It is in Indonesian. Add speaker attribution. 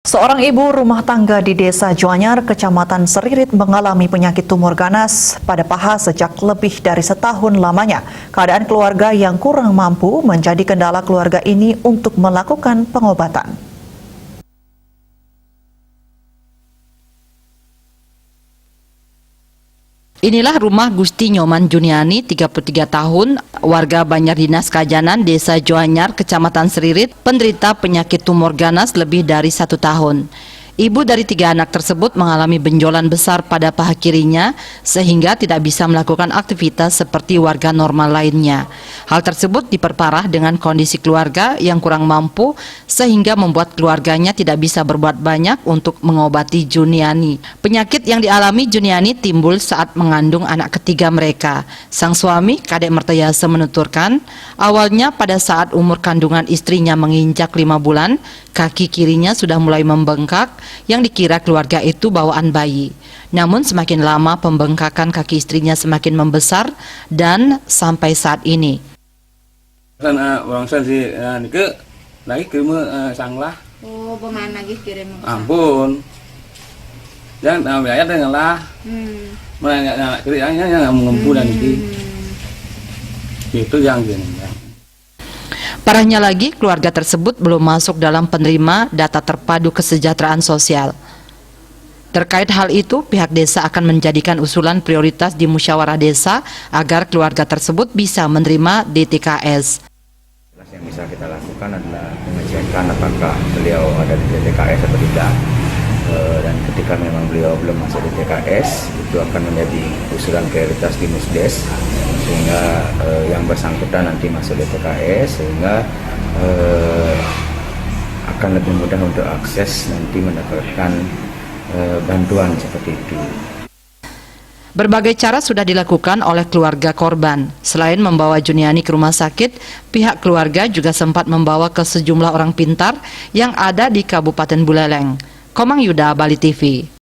Speaker 1: Seorang ibu rumah tangga di Desa Joanyar, Kecamatan Seririt mengalami penyakit tumor ganas pada paha sejak lebih dari setahun lamanya. Keadaan keluarga yang kurang mampu menjadi kendala keluarga ini untuk melakukan pengobatan.
Speaker 2: Inilah rumah Gusti Nyoman Juniani, 33 tahun, warga Banjar Dinas Kajanan, Desa Joanyar, Kecamatan Seririt, penderita penyakit tumor ganas lebih dari 1 tahun. Ibu dari 3 anak tersebut mengalami benjolan besar pada paha kirinya sehingga tidak bisa melakukan aktivitas seperti warga normal lainnya. Hal tersebut diperparah dengan kondisi keluarga yang kurang mampu sehingga membuat keluarganya tidak bisa berbuat banyak untuk mengobati Juniani. Penyakit yang dialami Juniani timbul saat mengandung anak ketiga mereka. Sang suami, Kadek Mertayasa, menuturkan, awalnya pada saat umur kandungan istrinya menginjak 5 bulan, kaki kirinya sudah mulai membengkak yang dikira keluarga itu bawaan bayi. Namun semakin lama pembengkakan kaki istrinya semakin membesar dan sampai saat ini.
Speaker 3: Bangsa si nike lagi kirim sanglah.
Speaker 4: Oh, bagaimana lagi kirim?
Speaker 3: Ampun. Jangan biaya dengan lah. Mana kirimnya yang mengempu dan itu yang gini.
Speaker 2: Parahnya lagi, keluarga tersebut belum masuk dalam penerima data terpadu kesejahteraan sosial. Terkait hal itu, pihak desa akan menjadikan usulan prioritas di musyawarah desa agar keluarga tersebut bisa menerima DTKS.
Speaker 5: Yang bisa kita lakukan adalah mengecekkan apakah beliau ada di DTKS atau tidak. Dan ketika memang beliau belum masuk di DTKS, itu akan menjadi usulan prioritas di Musdes, sehingga yang bersangkutan nanti masuk di DTKS, sehingga akan lebih mudah untuk akses nanti mendapatkan bantuan seperti itu.
Speaker 2: Berbagai cara sudah dilakukan oleh keluarga korban. Selain membawa Juniani ke rumah sakit, pihak keluarga juga sempat membawa ke sejumlah orang pintar yang ada di Kabupaten Buleleng. Komang Yuda, Bali TV.